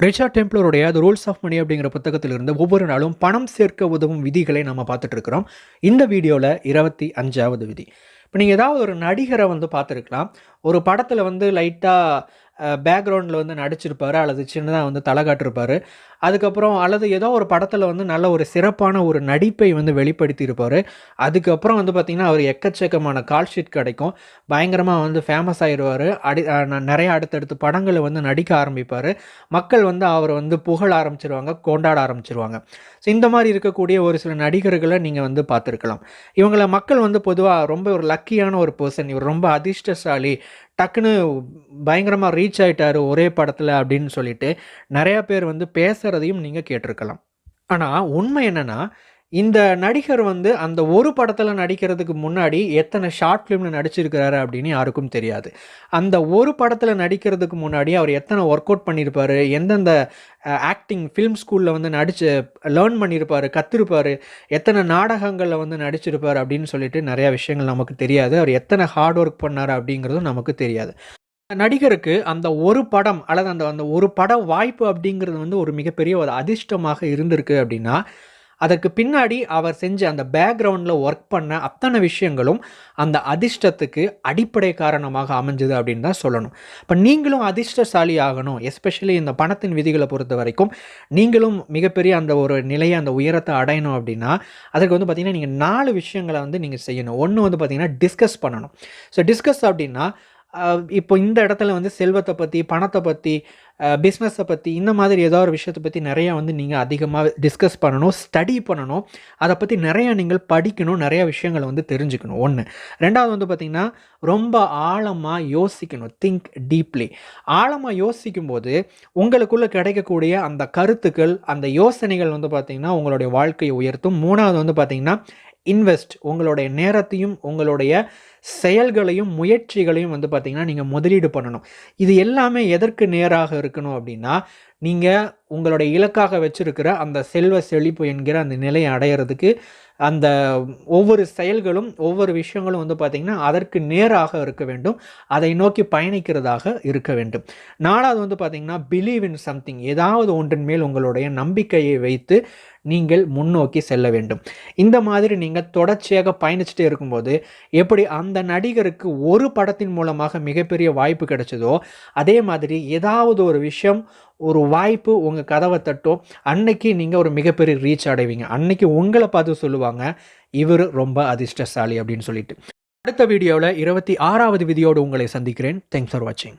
Richard டெம்ப்ளருடைய the rules of money அப்படிங்கிற புத்தகத்திலிருந்து ஒவ்வொரு நாளும் பணம் சேர்க்க உதவும் விதிகளை நம்ம பார்த்துட்டு இருக்கிறோம். இந்த வீடியோவில் 25வது விதி. இப்போ நீங்கள் ஏதாவது ஒரு நடிகரை வந்து பார்த்துருக்கலாம். ஒரு படத்தில் வந்து லைட்டாக பேக்ரவுண்டில் வந்து நடிச்சிருப்பார், அல்லது சின்னதாக வந்து தலை காட்டிருப்பார். அதுக்கப்புறம் அல்லது ஏதோ ஒரு படத்தில் வந்து நல்ல ஒரு சிறப்பான ஒரு நடிப்பை வந்து வெளிப்படுத்தியிருப்பார். அதுக்கப்புறம் வந்து பார்த்திங்கன்னா அவர் எக்கச்சக்கமான கால் ஷீட் கிடைக்கும். பயங்கரமாக வந்து ஃபேமஸ் ஆயிடுவார். நிறைய அடுத்தடுத்து படங்களை வந்து நடிக்க ஆரம்பிப்பார். மக்கள் வந்து அவரை வந்து புகழ ஆரம்பிச்சிருவாங்க, கொண்டாட ஆரம்பிச்சிருவாங்க. ஸோ இந்த மாதிரி இருக்கக்கூடிய ஒரு சில நடிகர்களை நீங்கள் வந்து பார்த்துருக்கலாம். இவங்களை மக்கள் வந்து பொதுவாக ரொம்ப ஒரு லக்கியான ஒரு பர்சன், இவர் ரொம்ப அதிர்ஷ்டசாலி, டக்குன்னு பயங்கரமாக ரீச் ஆகிட்டார் ஒரே படத்தில் அப்படின்னு சொல்லிட்டு நிறையா பேர் வந்து பேசுகிறதையும் நீங்கள் கேட்டிருக்கலாம். ஆனால் உண்மை என்னென்னா, இந்த நடிகர் வந்து அந்த ஒரு படத்தில் நடிக்கிறதுக்கு முன்னாடி எத்தனை ஷார்ட் ஃபிலிமில் நடிச்சிருக்கிறாரு அப்படின்னு யாருக்கும் தெரியாது. அந்த ஒரு படத்தில் நடிக்கிறதுக்கு முன்னாடி அவர் எத்தனை ஒர்க் அவுட் பண்ணியிருப்பார், எந்தெந்த ஆக்டிங் ஃபிலிம் ஸ்கூலில் வந்து லேர்ன் பண்ணியிருப்பார், கற்றுருப்பார், எத்தனை நாடகங்களில் வந்து நடிச்சிருப்பார் அப்படின்னு சொல்லிட்டு நிறையா விஷயங்கள் நமக்கு தெரியாது. அவர் எத்தனை ஹார்ட் ஒர்க் பண்ணார் அப்படிங்கிறதும் நமக்கு தெரியாது. நடிகருக்கு அந்த ஒரு படம் அல்லது அந்த அந்த ஒரு பட வாய்ப்பு அப்படிங்கிறது வந்து ஒரு மிகப்பெரிய ஒரு அதிர்ஷ்டமாக இருந்திருக்கு அப்படின்னா, அதற்கு பின்னாடி அவர் செஞ்ச அந்த பேக்ரவுண்டில் ஒர்க் பண்ண அத்தனை விஷயங்களும் அந்த அதிர்ஷ்டத்துக்கு அடிப்படை காரணமாக அமைஞ்சது அப்படின்னு தான் சொல்லணும். இப்போ நீங்களும் அதிர்ஷ்டசாலி ஆகணும், எஸ்பெஷலி இந்த பணத்தின் விதிகளை பொறுத்த வரைக்கும் நீங்களும் மிகப்பெரிய அந்த ஒரு நிலையை, அந்த உயரத்தை அடையணும் அப்படின்னா, அதுக்கு வந்து பார்த்திங்கன்னா நீங்கள் 4 விஷயங்களை வந்து நீங்கள் செய்யணும். ஒன்று வந்து பார்த்திங்கன்னா டிஸ்கஸ் பண்ணணும். ஸோ டிஸ்கஸ் அப்படின்னா இப்போ இந்த இடத்துல வந்து செல்வத்தை பற்றி, பணத்தை பற்றி, பிஸ்னஸை பற்றி, இந்த மாதிரி ஏதோ ஒரு விஷயத்தை பற்றி நிறையா வந்து நீங்கள் அதிகமாக டிஸ்கஸ் பண்ணணும், ஸ்டடி பண்ணணும். அதை பற்றி நிறையா நீங்கள் படிக்கணும், நிறையா விஷயங்களை வந்து தெரிஞ்சுக்கணும். 1. 2வது வந்து பார்த்திங்கன்னா ரொம்ப ஆழமாக யோசிக்கணும். Think deeply. ஆழமாக யோசிக்கும்போது உங்களுக்குள்ளே கிடைக்கக்கூடிய அந்த கருத்துக்கள், அந்த யோசனைகள் வந்து பார்த்திங்கன்னா உங்களுடைய வாழ்க்கையை உயர்த்தும். 3வது வந்து பார்த்திங்கன்னா இன்வெஸ்ட். உங்களுடைய நேரத்தையும் உங்களுடைய செயல்களையும் முயற்சிகளையும் வந்து பார்த்திங்கன்னா நீங்கள் முதலீடு பண்ணணும். இது எல்லாமே எதற்கு நேராக இருக்கணும் அப்படின்னா, நீங்கள் உங்களுடைய இலக்காக வச்சிருக்கிற அந்த செல்வ செழிப்பு என்கிற அந்த நிலையை அடையிறதுக்கு அந்த ஒவ்வொரு செயல்களும் ஒவ்வொரு விஷயங்களும் வந்து பார்த்திங்கன்னா அதற்கு நேராக இருக்க வேண்டும். அதை நோக்கி பயணிக்கிறதாக இருக்க வேண்டும். 4வது வந்து பார்த்திங்கன்னா பிலீவ் இன் சம்திங். ஏதாவது ஒன்றின் மேல் உங்களுடைய நம்பிக்கையை வைத்து நீங்கள் முன்னோக்கி செல்ல வேண்டும். இந்த மாதிரி நீங்கள் தொடர்ச்சியாக பயணிச்சுட்டே இருக்கும்போது எப்படி அந்த நடிகருக்கு ஒரு படத்தின் மூலமாக மிகப்பெரிய வாய்ப்பு கிடைச்சதோ, அதே மாதிரி ஏதாவது ஒரு விஷயம், ஒரு வாய்ப்பு உங்கள் கதவை தட்டும். அன்னைக்கு நீங்கள் ஒரு மிகப்பெரிய ரீச் அடைவீங்க. அன்னைக்கு உங்களை பார்த்து சொல்லுவாங்க, இவர் ரொம்ப அதிர்ஷ்டசாலி அப்படின்னு சொல்லிட்டு. அடுத்த வீடியோவில் 26வது விதியோடு உங்களை சந்திக்கிறேன். தேங்க்ஸ் ஃபார் வாட்சிங்.